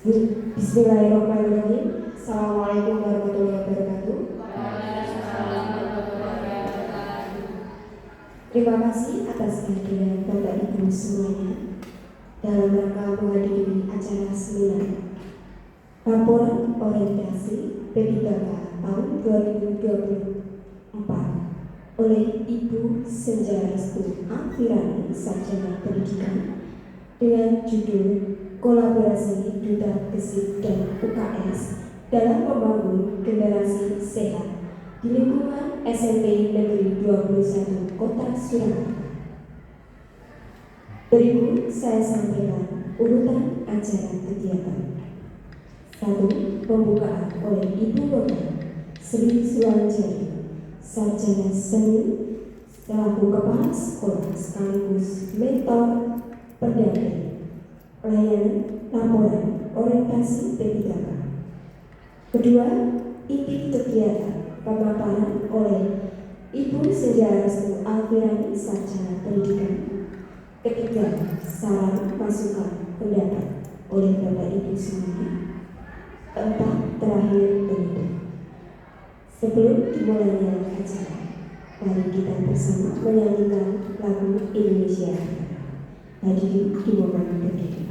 Bismillahirrahmanirrahim. Assalamualaikum warahmatullahi wabarakatuh. Terima kasih atas kehadiran Bapak Ibu semuanya dalam rangka menghadiri acara seminar Laporan Orientasi P3K tahun 2024 oleh Ibu Senja Restu Alfirani, Sarjana Pendidikan, dengan judul Kolaborasi Duta Gesit dan UKS dalam membangun generasi sehat di lingkungan SMP Negeri 21 Kota Surabaya. Berikut saya sampaikan urutan acara kegiatan. 1. Pembukaan oleh Ibu Bapak Sri Sulanjari, Sarjana Seni, selaku Kepala Sekolah sekaligus Mentor Pendamping Pelayanan Laporan Orientasi P3K. Kedua, inti kegiatan pemaparan oleh Ibu Senja Restu Alfirani, Sarjana Pendidikan. Ketiga, saran masukan pendapat oleh Bapak Ibu semuanya. Keempat, terakhir penutup. Sebelum dimulainya acara, mari kita bersama menyanyikan lagu Indonesia. Hadirin dimohon berdiri.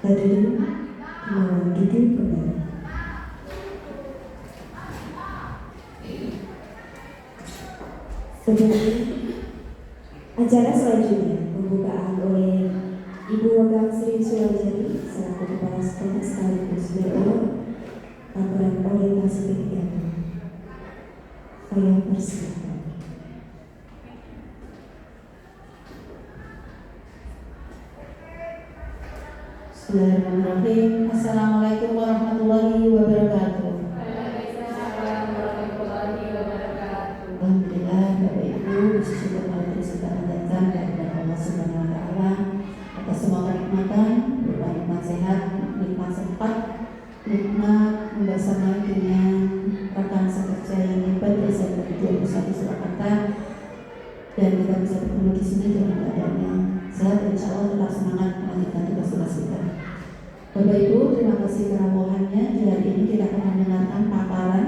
Hadirin mohon duduk kembali. Sebelum acara selanjutnya pembukaan oleh Ibu Wakaf Sri Sulanjari selaku Kepala Sekolah sekaligus Mentor Laporan Orientasi P3K. Saya persilakan. Bismillahirrahmanirrahim. Assalamualaikum warahmatullahi wabarakatuh. Alhamdulillah, Bapak Ibu, syukur pada segala datang dari Allah Subhanahu Wa Taala atas semua kenikmatan, berupa nikmat sehat, nikmat sempat, nikmat membersamai dengan rekan sekerja yang hebat di SMP 21 Surakarta, dan kita bisa bertemu di sini dengan keadaan yang sehat, insya Allah tetap semangat melanjutkan tugas-tugas kita. Bapak Ibu, terima kasih kerawahannya. Di hari ini kita akan mendengarkan paparan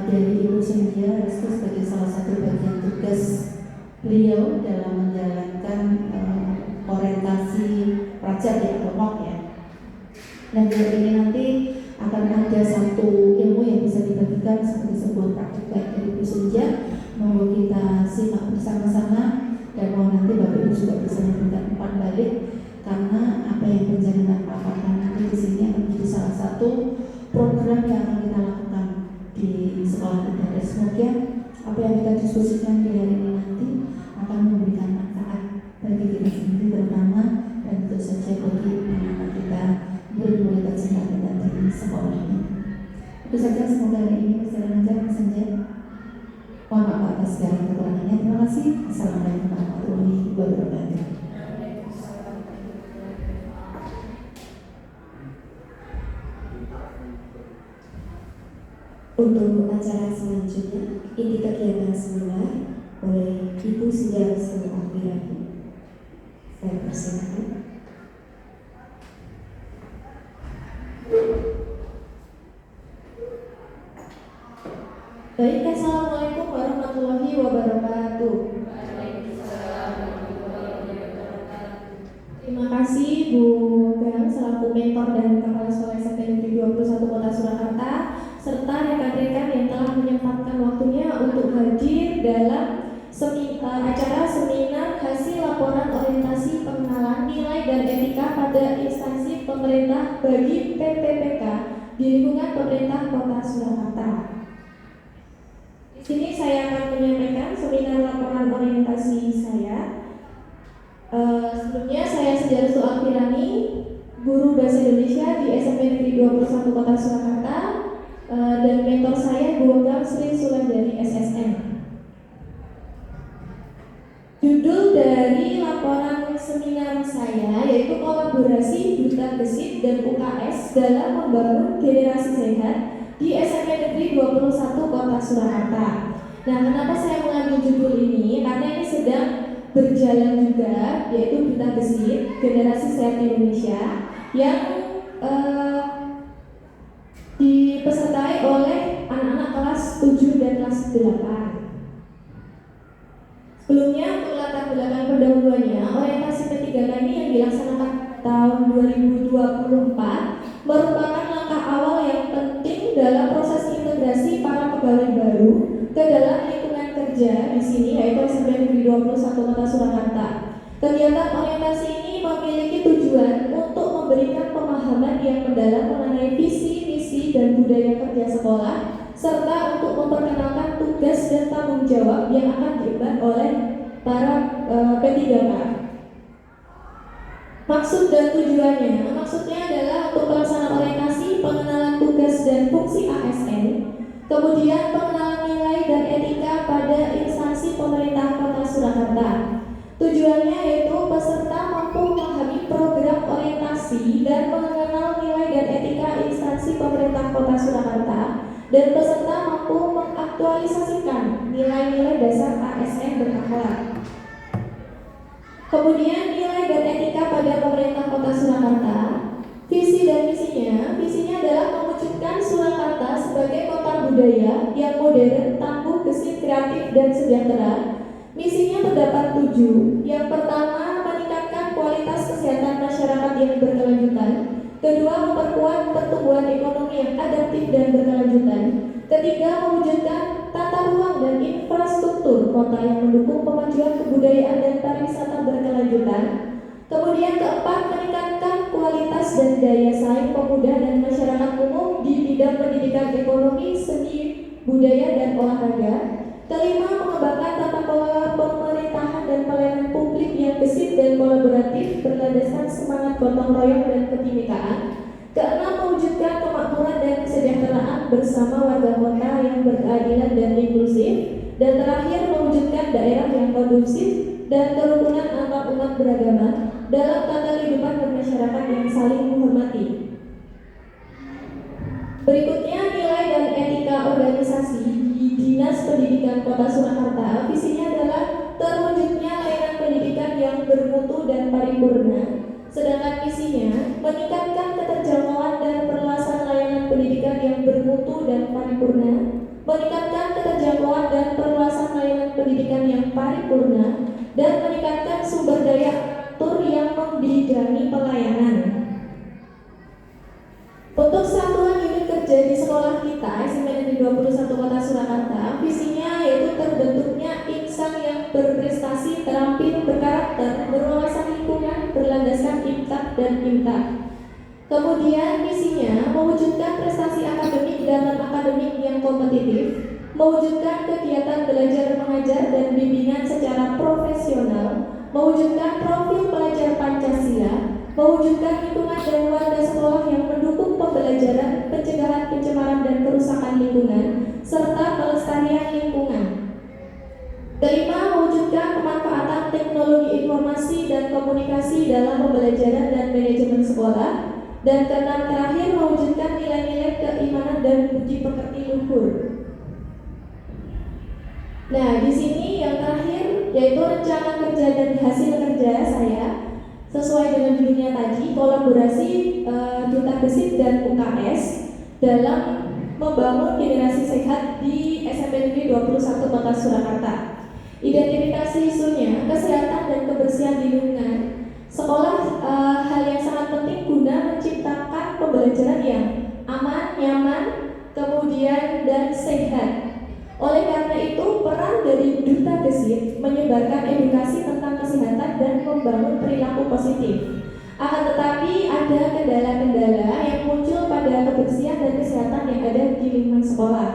dari Ibu Senja Restu sebagai salah satu bagian tugas beliau dalam menjalankan orientasi pelajar di kelompok ya. Dan di hari ini nanti akan ada satu ilmu yang bisa dibagikan sebagai sebuah praktik baik dari Ibu Senja bersama-sama, dan mohon nanti Bapak Ibu juga bisa memberikan umpan balik, karena apa yang penjelasan paparkan nanti di sini akan menjadi salah satu program yang akan kita lakukan di sekolah kita. Dan semoga apa yang kita diskusikan di hari ini nanti akan memberikan manfaat bagi kita sendiri terutama, dan tentu saja bagi anak-anak kita murid-murid tercinta kita di sekolah ini. Itu saja, semoga hari ini berjalan lancar Mas Anjar. Mohon maaf atas segala kekurangannya. Terima kasih. Assalamualaikum warahmatullahi wabarakatuh. Untuk acara selanjutnya, inti kegiatan seminar oleh Ibu Sujarso Akhirani. Saya persilakan. Baik, assalamualaikum warahmatullahi wabarakatuh. Terima kasih Bu Gang selaku mentor dan Kepala Sekolah SMP Negeri 21 Kota Surakarta, serta rekan-rekan yang telah menyempatkan waktunya untuk hadir dalam acara seminar hasil laporan orientasi pengenalan nilai dan etika pada instansi pemerintah bagi PPPK di lingkungan pemerintah Kota Surakarta. Di sini saya akan menyampaikan seminar laporan orientasi saya. Sebelumnya saya Sujarso Akhirani, guru bahasa Indonesia di SMP Negeri 21 Kota Surakarta, dan mentor saya Bu Gang Sri Sulandari SSN. Judul dari laporan seminar saya yaitu kolaborasi Duta Gesit dan UKS dalam membangun generasi sehat di SMP Negeri 21 Kota Surakarta. Nah, kenapa saya mengambil judul ini? Karena ini sedang berjalan juga, yaitu Duta Gesit Generasi Sehat Indonesia yang dipesertai oleh anak-anak kelas 7 dan kelas 8. Sebelumnya, untuk latar belakang pendahuluannya, orientasi P3K ini yang dilaksanakan tahun 2024 merupakan langkah awal yang penting dalam proses integrasi para pegawai baru ke dalam lingkungan kerja di sini, yaitu SMP Negeri 21 Kota Surakarta. Kegiatan orientasi ini memiliki tujuan untuk memberikan pemahaman yang mendalam mengenai visi, misi, dan budaya kerja sekolah, serta untuk memperkenalkan tugas dan tanggung jawab yang akan diemban oleh para P3K. Maksud dan tujuannya, maksudnya adalah untuk pelaksanaan orientasi, pengenalan tugas dan fungsi ASN, kemudian pengenalan nilai dan etika pada instansi pemerintah Kota Surakarta. Tujuannya yaitu peserta mampu memahami program orientasi dan mengenal nilai dan etika instansi pemerintah Kota Surakarta, dan peserta mampu mengaktualisasikan nilai-nilai dasar ASN berakhlak. Kemudian nilai dan etika pada pemerintah Kota Surakarta. Visi dan visinya adalah mewujudkan Surakarta sebagai kota budaya yang modern, tangguh, gesit, kreatif, dan sejahtera. Misinya terdapat 7. Yang pertama, meningkatkan kualitas kesehatan masyarakat yang berkelanjutan. Kedua, memperkuat pertumbuhan ekonomi yang adaptif dan berkelanjutan. Ketiga, mewujudkan tata ruang dan infrastruktur kota yang mendukung kemajuan kebudayaan dan pariwisata berkelanjutan. Kemudian keempat, meningkatkan kualitas dan daya saing pemuda dan masyarakat umum di bidang pendidikan, ekonomi, seni, budaya, dan olahraga. Kelima, mengembangkan tata kelola pemerintahan dan pelayanan publik yang gesit dan kolaboratif berlandaskan semangat gotong royong dan kebinekaan. Keenam, mewujudkan kemakmuran dan kesejahteraan bersama warga kota yang berkeadilan dan inklusif. Dan terakhir, mewujudkan daerah yang kondusif dan kerukunan antar umat beragama dalam tata kehidupan bermasyarakat yang saling menghormati. Berikutnya, nilai dan etika organisasi di Dinas Pendidikan Kota Surakarta. Visinya adalah terwujudnya layanan pendidikan yang bermutu dan paripurna. Sedangkan misinya meningkatkan keterjangkauan dan perluasan layanan pendidikan yang bermutu dan paripurna, meningkatkan keterjangkauan dan perluasan layanan pendidikan yang paripurna, dan meningkatkan sumber daya aktor yang membidangi pelayanan. Untuk satuan unit kerja di sekolah kita, SMP Negeri 21 Kota Surakarta, visinya yaitu terbentuknya insan yang kita. Kemudian misinya mewujudkan prestasi akademik dan non-akademik yang kompetitif, mewujudkan kegiatan belajar mengajar dan bimbingan secara profesional, mewujudkan profil pelajar Pancasila, mewujudkan lingkungan dan warga sekolah yang mendukung pembelajaran, pencegahan pencemaran dan kerusakan lingkungan, serta pelestarian lingkungan. Kelima, mewujudkan pemanfaatan teknologi informasi dan komunikasi dalam pembelajaran dan manajemen sekolah. Dan keenam, terakhir, mewujudkan nilai-nilai keimanan dan budi pekerti luhur. Nah, di sini yang terakhir yaitu rencana kerja dan hasil kerja saya sesuai dengan judulnya tadi, kolaborasi Duta Gesit dan UKS dalam membangun generasi sehat di SMP Negeri 21 Kota Surakarta. Identifikasi isunya, kesehatan dan kebersihan di lingkungan sekolah, hal yang sangat penting guna menciptakan pembelajaran yang aman, nyaman, kemudian dan sehat. Oleh karena itu, peran dari Duta Gesit menyebarkan edukasi tentang kesehatan dan membangun perilaku positif. Akan tetapi ada kendala-kendala yang muncul pada kebersihan dan kesehatan yang ada di lingkungan sekolah.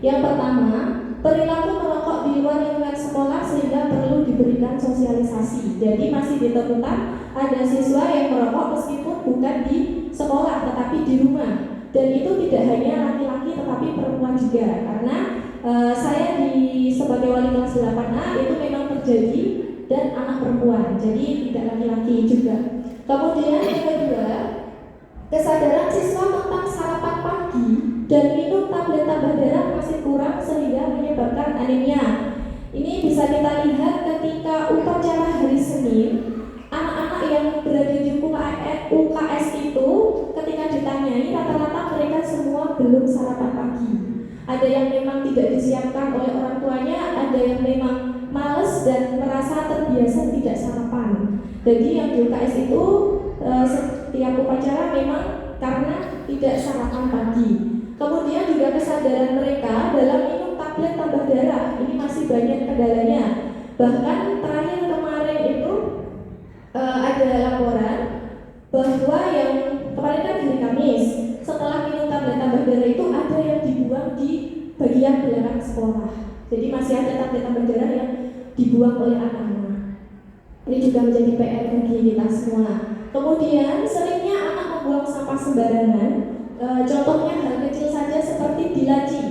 Yang pertama, perilaku merokok di luar lingkungan sekolah sehingga perlu diberikan sosialisasi. Jadi masih ditemukan ada siswa yang merokok meskipun bukan di sekolah tetapi di rumah. Dan itu tidak hanya laki-laki tetapi perempuan juga. Karena saya sebagai wali kelas 8A itu memang terjadi dan anak perempuan. Jadi tidak laki-laki juga. Kemudian yang kedua, kesadaran siswa tentang sarapan pagi dan minum tablet tambah darah masih kurang sehingga menyebabkan anemia. Ini bisa kita lihat ketika upacara hari Senin, anak-anak yang berada di UKS itu ketika ditanyai rata-rata mereka semua belum sarapan pagi. Ada yang memang tidak disiapkan oleh orang tuanya, ada yang memang males dan merasa terbiasa tidak sarapan. Jadi yang di UKS itu setiap upacara memang karena tidak sarapan pagi. Kemudian juga kesadaran mereka dalam minum tablet tambah darah ini masih banyak kendalanya. Bahkan terakhir kemarin itu ada laporan bahwa yang kemarin kan hari Kamis, setelah minum tablet tambah darah itu ada yang dibuang di bagian belakang sekolah. Jadi masih ada tablet tambah darah yang dibuang oleh anak-anak. Ini juga menjadi PR bagi kita semua. Kemudian seringnya anak membuang sampah sembarangan. Contohnya hal kecil saja seperti di laci.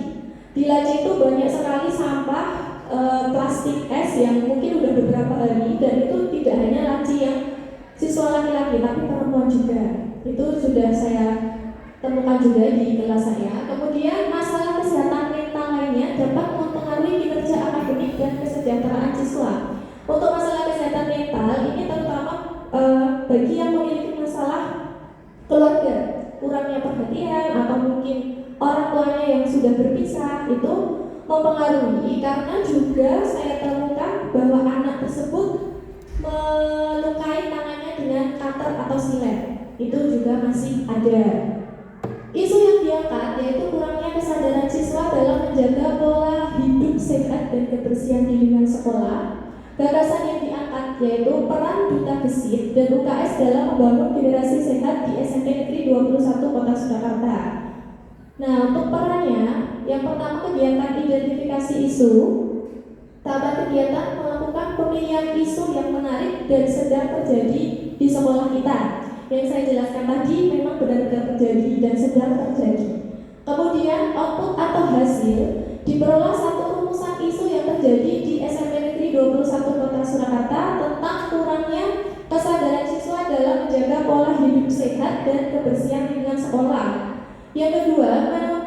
Di laci itu banyak sekali sampah plastik es yang mungkin udah beberapa hari, dan itu tidak hanya laci yang siswa laki-laki tapi perempuan juga. Itu sudah saya temukan juga di kelas saya. Kemudian masalah kesehatan mental lainnya dapat mempengaruhi kinerja akademik dan kesejahteraan siswa. Untuk masalah kesehatan mental ini terutama bagi yang memiliki masalah keluarga, kurangnya perhatian atau mungkin orang tuanya yang sudah berpisah, itu mempengaruhi. Karena juga saya temukan bahwa anak tersebut melukai tangannya dengan cutter atau silet. Itu juga masih ada. Isu yang diangkat yaitu kurangnya kesadaran siswa dalam menjaga pola hidup sehat dan kebersihan di lingkungan sekolah. Gagasan yang diangkat yaitu peran Duta Gesit dan UKS dalam membangun generasi sehat di SMP Negeri 21 Kota Surakarta. Nah, untuk perannya, yang pertama kegiatan identifikasi isu, tahap kegiatan melakukan pemilihan isu yang menarik dan sedang terjadi di sekolah kita. Yang saya jelaskan tadi memang benar-benar terjadi dan sedang terjadi. Kemudian output atau hasil diperoleh satu rumusan isu yang terjadi di SMP Negeri 21 Kota Surakarta tentang kurangnya kesadaran siswa dalam menjaga pola hidup sehat dan kebersihan lingkungan sekolah. Yang kedua,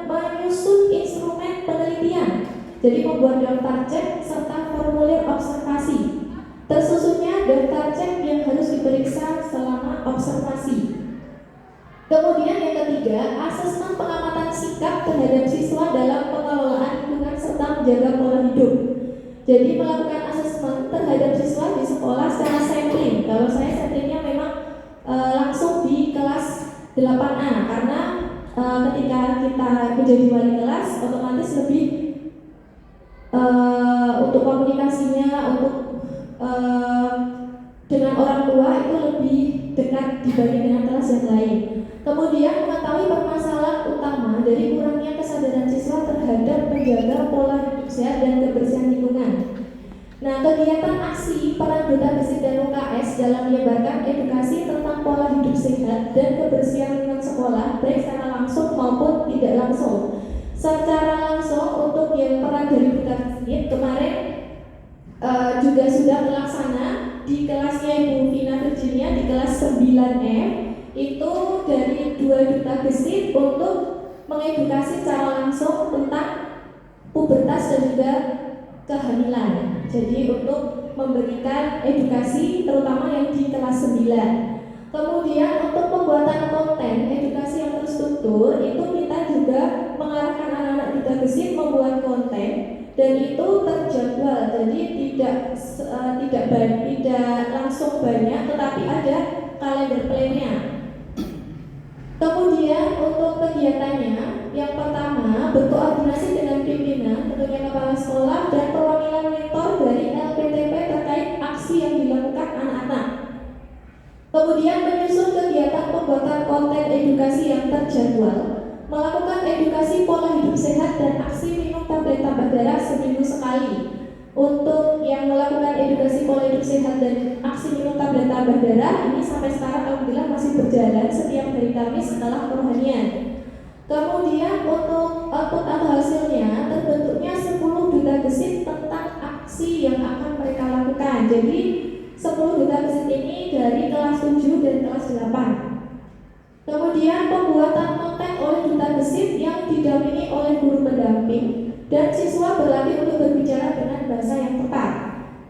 menyusun instrumen penelitian. Jadi membuat daftar cek serta formulir observasi. Tersusunnya daftar cek yang harus diperiksa selama observasi. Kemudian yang ketiga, asesmen pengamatan sikap terhadap siswa dalam pengelolaan lingkungan serta menjaga pola hidup. Jadi melakukan asesmen terhadap siswa di sekolah secara sampling. Kalau saya samplingnya memang langsung di kelas 8A karena ketika kita menjadi wali kelas otomatis lebih untuk komunikasinya, untuk dengan orang tua itu lebih dekat dibanding dengan kelas yang lain. Kemudian mengetahui permasalahan utama dari kurangnya kesadaran siswa terhadap menjaga pola hidup sehat dan kebersihan lingkungan. Nah, kegiatan aksi para duta gesit dan UKS dalam menyebarkan edukasi tentang pola hidup sehat dan kebersihan lingkungan sekolah, baik secara langsung maupun tidak langsung. Secara langsung untuk yang peran dari duta gesit kemarin juga sudah terlaksana di kelasnya Ibu Vina Virginia di kelas 9F, itu dari 2 duta gesit untuk mengedukasi secara langsung tentang pubertas dan juga kehamilan. Jadi untuk memberikan edukasi terutama yang di kelas 9. Kemudian untuk pembuatan konten edukasi yang terstruktur itu kita juga mengarahkan anak-anak duta gesit membuat konten dan itu terjadwal. Jadi tidak langsung banyak tetapi ada kalender plan-nya. Kemudian untuk kegiatannya, yang pertama berkoordinasi dengan pimpinan, tentunya kepala sekolah dan perwakilan mentor dari LPTP terkait aksi yang dilakukan anak-anak. Kemudian menyusun kegiatan pembuatan konten edukasi yang terjadwal, melakukan edukasi pola hidup sehat dan aksi minum tablet tambah darah seminggu sekali. Untuk yang melakukan edukasi pola hidup sehat dan aksi minum tablet tambah darah ini sampai sekarang alhamdulillah masih berjalan setiap hari Kamis setelah kerohanian. Kemudian untuk output atau hasilnya terbentuknya 10 duta gesit tentang aksi yang akan mereka lakukan. Jadi 10 duta gesit ini dari kelas 7 dan kelas 8. Kemudian pembuatan konten oleh duta gesit yang didampingi oleh guru pendamping dan siswa berlatih untuk berbicara dengan bahasa yang tepat.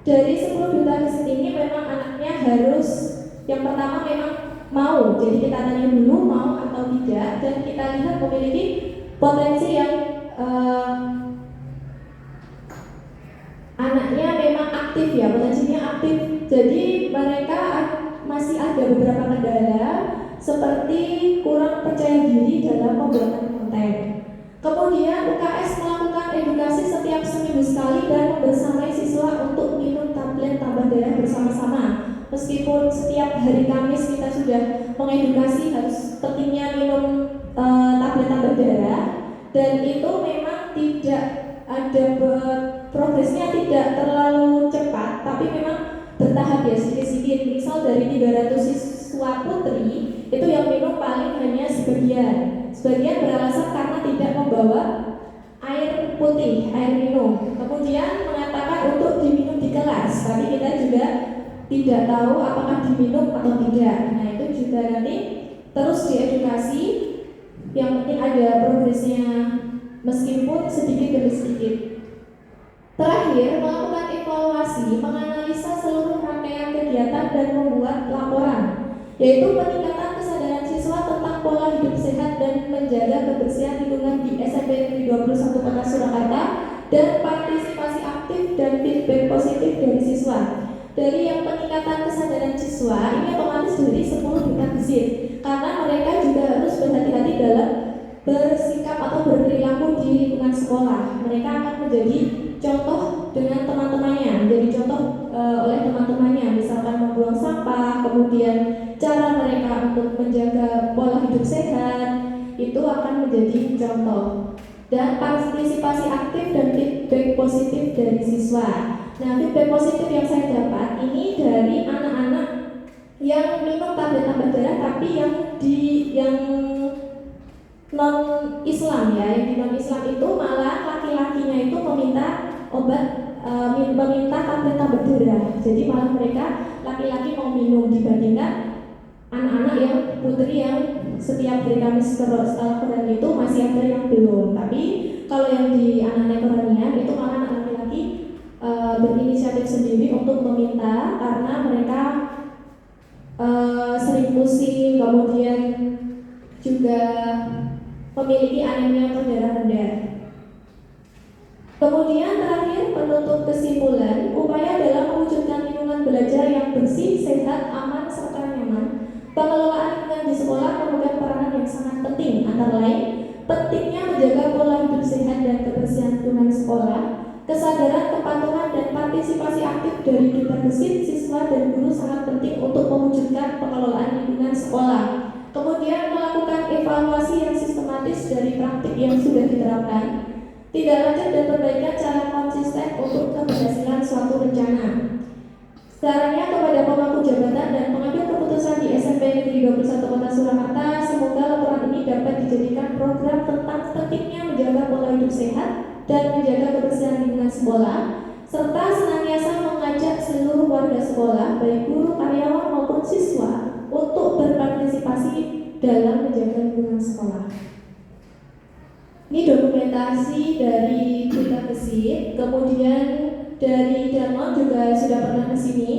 Dari 10 duta gesit ini memang anaknya harus yang pertama memang mau. Jadi kita tanya dulu mau atau tidak dan kita lihat memiliki potensi yang anaknya memang aktif ya, potensinya aktif. Jadi mereka masih ada beberapa kendala seperti kurang percaya diri dalam pembuatan konten. Kemudian UKS melakukan edukasi setiap seminggu sekali dan membersamai siswa untuk minum tablet tambah darah bersama-sama. Meskipun setiap hari Kamis kita sudah mengedukasi harus pentingnya minum tablet tambah darah, dan itu memang tidak ada progresnya tidak terlalu cepat, tapi memang bertahap ya sedikit-sedikit. Misal dari 300 siswa putri itu yang minum paling hanya sebagian beralasan karena tidak membawa air putih, air minum. Kemudian mengatakan untuk diminum di kelas, tapi kita juga tidak tahu apakah diminum atau tidak. Nah itu juga nanti terus diedukasi. Yang penting ada progresnya meskipun sedikit demi sedikit. Terakhir, melakukan evaluasi, menganalisa seluruh rangkaian kegiatan dan membuat laporan, yaitu peningkatan kesadaran siswa tentang pola hidup sehat dan menjaga kebersihan lingkungan di SMP Negeri 21 Kota Surakarta dan partisipasi aktif dan feedback positif dari siswa. Dari yang peningkatan kesadaran siswa ini otomatis dari 10 duta gesit, karena mereka juga harus berhati-hati dalam bersikap atau berperilaku di lingkungan sekolah. Mereka akan menjadi contoh dengan teman-temannya, menjadi contoh oleh teman-temannya, misalkan membuang sampah, kemudian cara mereka untuk menjaga pola hidup sehat, itu akan menjadi contoh. Dan partisipasi aktif dan feedback positif dari siswa. Nah, feedback positif yang saya dapat ini dari anak-anak yang minum tablet tambah darah, tapi yang non Islam ya, yang di non Islam itu malah laki-lakinya itu meminta meminta tablet tambah darah. Jadi malah mereka laki-laki mau minum dibandingkan anak-anak yang putri yang setiap hari Kamis setelah Quran itu masih ada yang belum. Tapi kalau yang di anak-anak Quranian itu malah anak laki-laki berinisiatif sendiri untuk meminta karena mereka sering pusing, kemudian juga memiliki anemia atau darah rendah. Kemudian terakhir penutup kesimpulan, upaya dalam mewujudkan lingkungan belajar yang bersih, sehat, aman, serta nyaman. Pengelolaan lingkungan di sekolah memegang peranan yang sangat penting, antara lain pentingnya menjaga pola hidup sehat dan kebersihan lingkungan sekolah, kesadaran kesadaran, kepatuhan, dan partisipasi aktif dari duta gesit, siswa, dan guru sangat penting untuk mewujudkan pengelolaan lingkungan sekolah. Kemudian melakukan evaluasi yang sistematis dari praktik yang sudah diterapkan, tidak lanjut dan perbaikan cara konsisten untuk keberhasilan suatu rencana. Sarannya kepada pemangku jabatan dan pengambil keputusan di SMP Negeri 21 Kota Surakarta, semoga laporan ini dapat dijadikan program tentang pentingnya menjaga pola hidup sehat dan menjaga kebersihan lingkungan sekolah, serta senantiasa mengajak seluruh warga sekolah, baik guru, karyawan maupun siswa, untuk berpartisipasi dalam menjaga lingkungan sekolah. Ini dokumentasi dari Duta Gesit, kemudian dari Danmon juga sudah pernah ke sini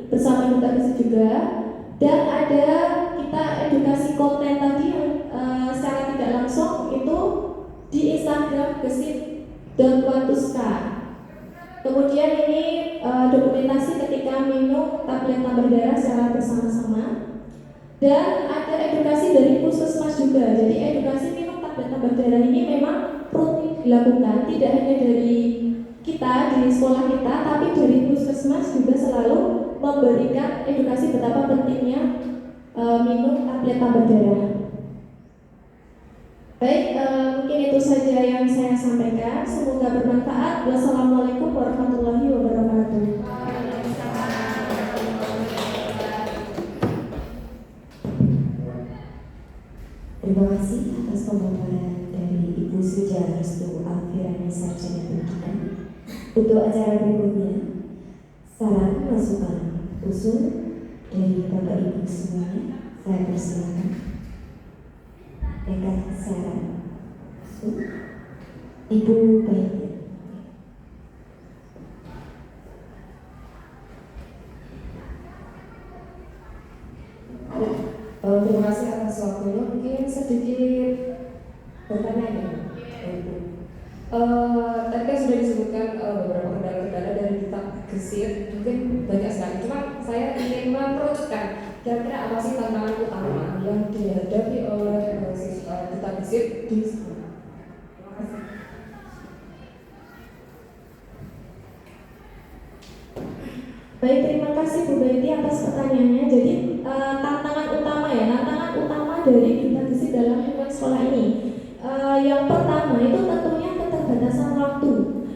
bersama Duta Gesit juga, dan ada kita edukasi konten tadi yang secara tidak langsung itu di Instagram gesit.watuska. Kemudian ini dokumentasi ketika minum tablet tambah darah secara bersama-sama, dan ada edukasi dari puskesmas juga. Jadi edukasi minum tablet tambah darah ini memang rutin dilakukan, tidak hanya dari kita di sekolah kita, tapi dari puskesmas juga selalu memberikan edukasi betapa pentingnya minum tablet tambah darah. Baik, mungkin itu saja yang saya sampaikan. Semoga bermanfaat. Wassalamualaikum warahmatullahi wabarakatuh. Terima kasih atas pemaparan dari Ibu Suja Restu Alfirani Sarjana Pendidikan. Untuk acara berikutnya, saran, masukan, usul dari Bapak Ibu semuanya, saya persilakan. Dekat saran, usul, Ibu baiknya. Terima kasih atas waktunya. Mungkin sedikit bertanya ya, Ibu. Tadi kan sudah disebutkan beberapa kendala-kendala dari Duta Gesit, mungkin banyak sekali. Cuma saya ingin mengerucutkan kira-kira apa sih tantangan utama yang dihadapi oleh Duta Gesit di sekolah. Terima kasih. Baik, terima kasih Bu Betty atas pertanyaannya. Jadi tantangan utama dari Duta Gesit dalam lingkungan sekolah ini, yang pertama itu tentunya keterbatasan waktu.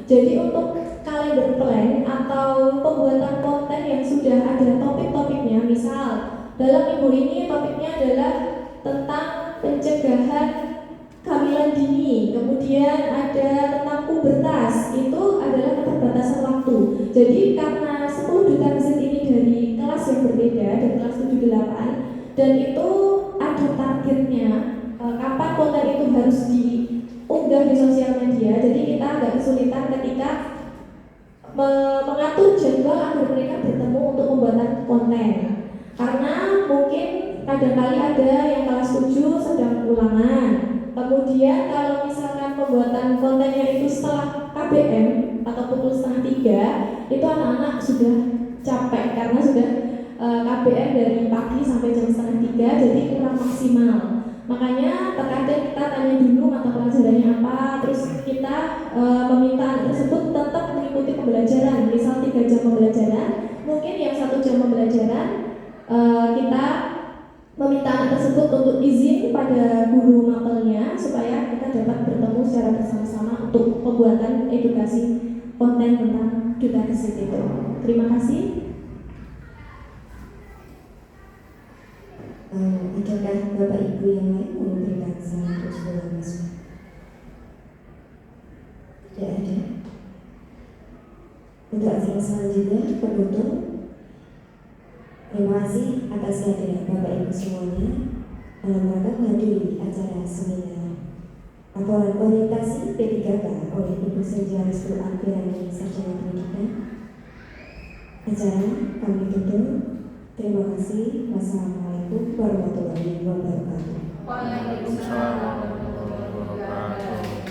Jadi untuk kalender plan atau pembuatan konten yang sudah ada topik-topiknya, misal dalam minggu ini topiknya adalah tentang pencegahan kehamilan dini, kemudian ada tentang pubertas, itu adalah keterbatasan waktu. Jadi karena 10 Duta Gesit ini dari kelas yang berbeda, dari kelas 7-8, dan itu ada targetnya kapan konten itu harus diunggah di sosial media. Jadi kita agak kesulitan ketika mengatur jadwal agar mereka bertemu untuk pembuatan konten, karena mungkin kadang-kali ada yang kelas 7 sedang ulangan. Kemudian kalau misalkan pembuatan kontennya itu setelah KBM atau pukul 2:30, itu anak-anak sudah capek karena sudah KBM dari pagi sampai jam 2:30, jadi kurang maksimal. Makanya terkadang kita tanya dulu mata pelajarannya apa, terus kita meminta anak tersebut tetap mengikuti pembelajaran. Misal 3 jam pembelajaran, mungkin yang 1 jam pembelajaran kita meminta anak tersebut untuk izin pada guru mapelnya supaya kita dapat bertemu secara bersama-sama untuk pembuatan edukasi konten tentang Duta Gesit itu. Terima kasih. Adakah Bapak Ibu yang lain mau memberikan saran usulan masukan? Tidak ada. Untuk acara selanjutnya, penutup. Terima kasih atas kehadiran Bapak Ibu semuanya dalam rangka menghadiri acara seminar laporan orientasi P3K oleh Ibu Suja Restu Alfirani Sarjana Pendidikan. Acara kami tutup. Terima kasih. Wassalamualaikum warahmatullahi wabarakatuh. Waalaikumsalam warahmatullahi wabarakatuh.